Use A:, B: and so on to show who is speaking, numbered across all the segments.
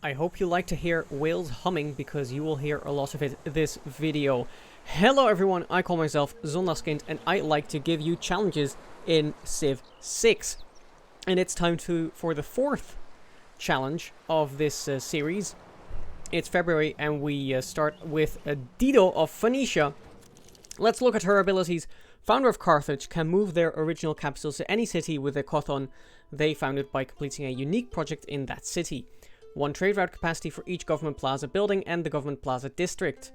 A: I hope you like to hear whales humming because you will hear a lot of it this video. Hello everyone, I call myself Zondagskind and I like to give you challenges in Civ 6. And it's time for the fourth challenge of this series. It's February and we start with Dido of Phoenicia. Let's look at her abilities. Founder of Carthage can move their original capital to any city with a Kothon they founded by completing a unique project in that city. 1 trade route capacity for each government plaza building and the government plaza district.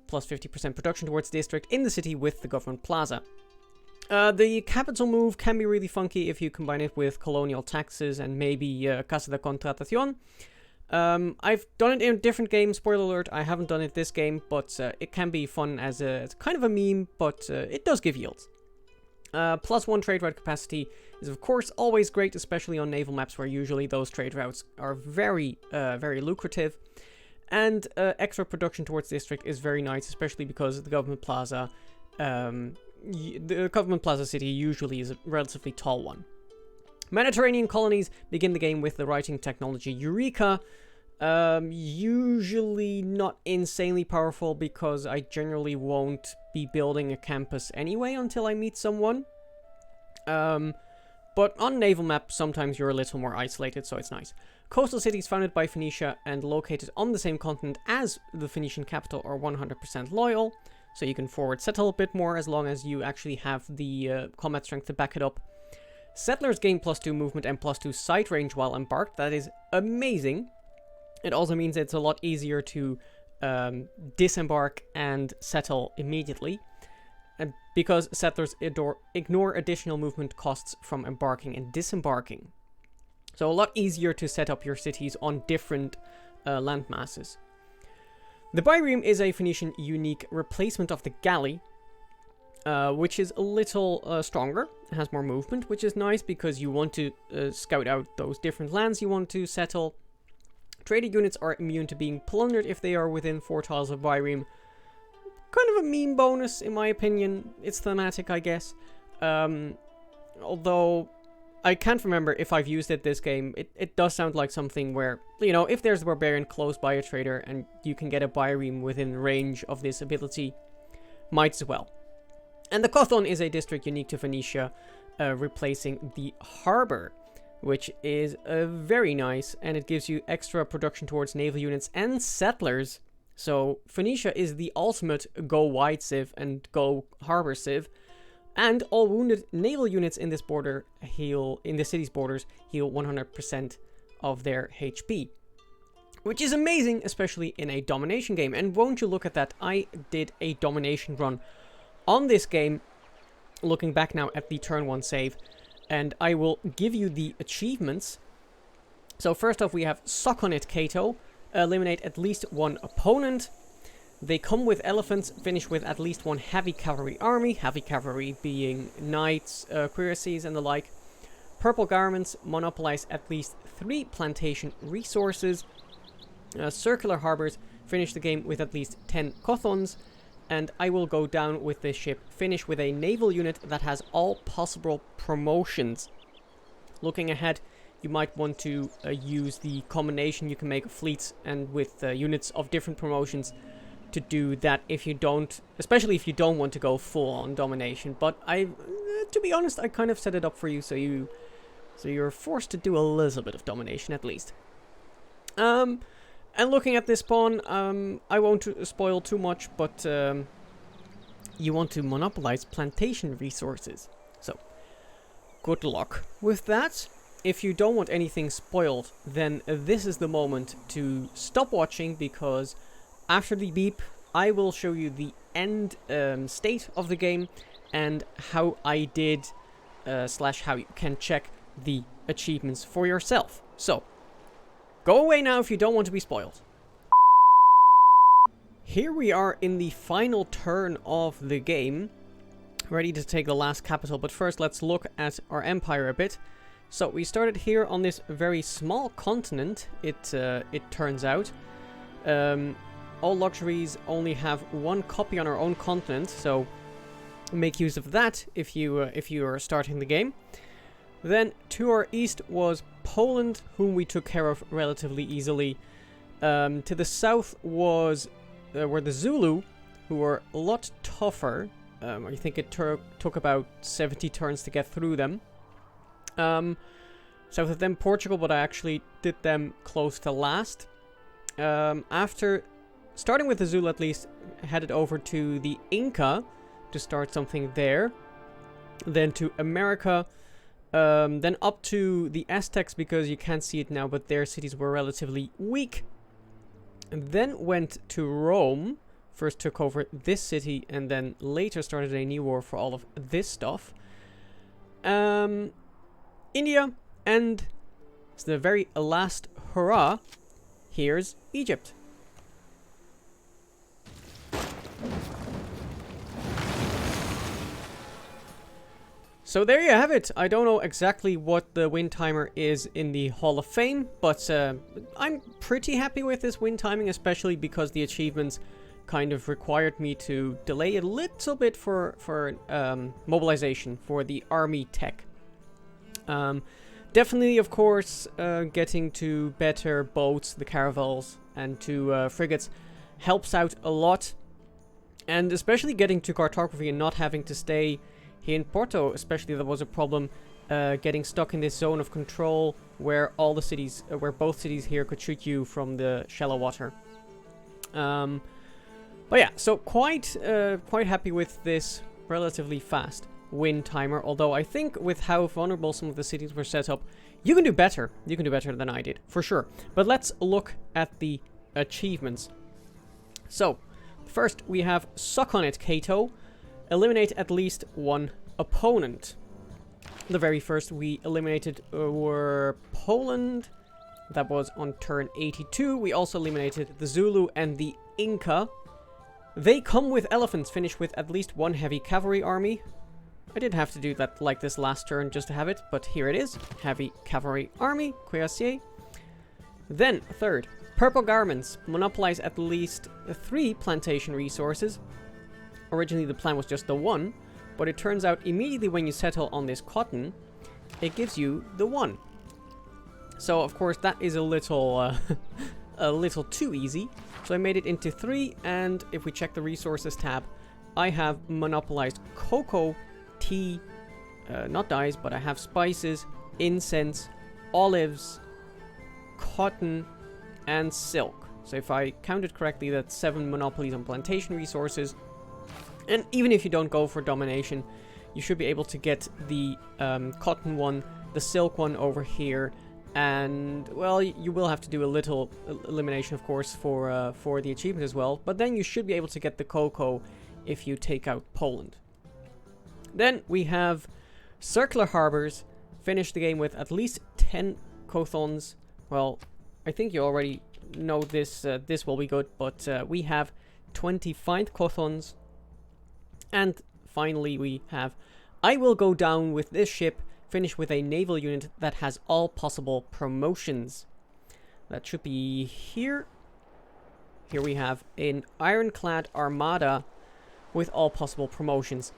A: Plus 50% production towards district in the city with the government plaza. The capital move can be really funky if you combine it with colonial taxes and maybe Casa de Contratación. I've done it in different games, spoiler alert, I haven't done it this game, but it can be fun as a kind of a meme, but it does give yields. Plus 1 trade route capacity is of course always great, especially on naval maps where usually those trade routes are very lucrative. And extra production towards district is very nice, especially because the government plaza city usually is a relatively tall one. Mediterranean colonies begin the game with the writing technology Eureka. Usually not insanely powerful because I generally won't be building a campus anyway until I meet someone. But on naval map sometimes you're a little more isolated, so it's nice. Coastal cities founded by Phoenicia and located on the same continent as the Phoenician capital are 100% loyal, so you can forward settle a bit more as long as you actually have the combat strength to back it up. Settlers gain +2 movement and +2 sight range while embarked. That is amazing. It also means it's a lot easier to disembark and settle immediately, and because settlers ignore additional movement costs from embarking and disembarking. So a lot easier to set up your cities on different land masses. The Barbarian is a Phoenician unique replacement of the galley, which is a little stronger. It has more movement, which is nice because you want to scout out those different lands you want to settle. Trader units are immune to being plundered if they are within 4 tiles of Byreme. Kind of a meme bonus, in my opinion. It's thematic, I guess. Although I can't remember if I've used it this game. It does sound like something where, you know, if there's a Barbarian close by a trader and you can get a Byreme within range of this ability, might as well. And the Kothon is a district unique to Phoenicia, replacing the harbor, which is very nice, and it gives you extra production towards naval units and settlers. So Phoenicia is the ultimate go wide civ and go harbor civ, and all wounded naval units in this border in the city's borders heal 100% of their HP, which is amazing, especially in a domination game. And won't you look at that? I did a domination run on this game, looking back now at the turn 1 save, and I will give you the achievements. So first off we have Suck on It Cato, eliminate at least 1 opponent. They come with elephants, finish with at least 1 heavy cavalry army, heavy cavalry being knights, cuirassies and the like. Purple garments, monopolize at least 3 plantation resources. Circular harbors, finish the game with at least 10 Kothons. And I will go down with this ship, finish with a naval unit that has all possible promotions. Looking ahead, you might want to use the combination you can make of fleets and with units of different promotions to do that if you don't, especially if you don't want to go full on domination. But to be honest, I kind of set it up for you so you're forced to do a little bit of domination at least. And looking at this pawn, I won't spoil too much, but you want to monopolize plantation resources. So, good luck with that. If you don't want anything spoiled, then this is the moment to stop watching, because after the beep, I will show you the end state of the game and how I did, / how you can check the achievements for yourself. So, go away now if you don't want to be spoiled. Here we are in the final turn of the game, ready to take the last capital, but first let's look at our empire a bit. So we started here on this very small continent, it turns out. All luxuries only have 1 copy on our own continent, so make use of that if you are starting the game. Then to our east was Poland, whom we took care of relatively easily. To the south was were the Zulu, who were a lot tougher. I think it took about 70 turns to get through them. South of them, Portugal, but I actually did them close to last. After starting with the Zulu, at least, headed over to the Inca to start something there. Then to America. Then up to the Aztecs, because you can't see it now, but their cities were relatively weak. And then went to Rome. First took over this city, and then later started a new war for all of this stuff. India, and it's the very last hurrah. Here's Egypt. So there you have it. I don't know exactly what the win timer is in the Hall of Fame, but I'm pretty happy with this win timing, especially because the achievements kind of required me to delay a little bit for mobilization for the army tech. Definitely, of course, getting to better boats, the caravels, and to frigates helps out a lot. And especially getting to cartography and not having to stay here in Porto, especially, that was a problem, getting stuck in this zone of control where all the cities, where both cities here could shoot you from the shallow water. But yeah, so quite happy with this relatively fast win timer, although I think with how vulnerable some of the cities were set up, you can do better. You can do better than I did, for sure. But let's look at the achievements. So, first we have Suck on It, Cato. Eliminate at least one opponent. The very first we eliminated were Poland. That was on turn 82. We also eliminated the Zulu and the Inca. They come with elephants. Finish with at least one heavy cavalry army. I did have to do that like this last turn just to have it, but here it is. Heavy cavalry army. Cuirassier. Then, third, purple garments. Monopolize at least 3 plantation resources. Originally the plan was just the 1, but it turns out immediately when you settle on this cotton, it gives you the 1. So of course that is a little too easy. So I made it into 3, and if we check the resources tab, I have monopolized cocoa, tea, not dyes, but I have spices, incense, olives, cotton, and silk. So if I counted correctly, that's 7 monopolies on plantation resources. And even if you don't go for domination, you should be able to get the cotton one, the silk one over here, and, well, you will have to do a little elimination, of course, for the achievement as well, but then you should be able to get the cocoa if you take out Poland. Then we have Circular Harbors. Finish the game with at least 10 Cothons. Well, I think you already know this, this will be good, but we have 25 Cothons. And finally we have I will go down with this ship. Finish with a naval unit that has all possible promotions. That should be here. Here we have an ironclad armada with all possible promotions.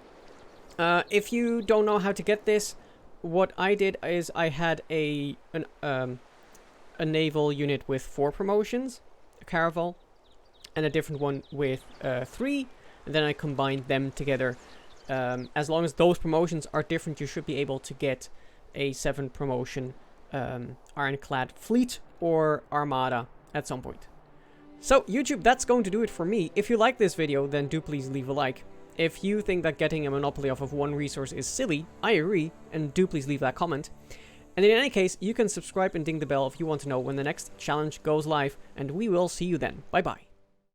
A: If you don't know how to get this, what I did is I had a naval unit with 4 promotions, a caravel, and a different one with 3, and then I combined them together. As long as those promotions are different, you should be able to get a 7 promotion ironclad fleet or armada at some point. So YouTube, that's going to do it for me. If you like this video, then do please leave a like. If you think that getting a monopoly off of 1 resource is silly, I agree, and do please leave that comment. And in any case, you can subscribe and ding the bell if you want to know when the next challenge goes live, and we will see you then. Bye bye.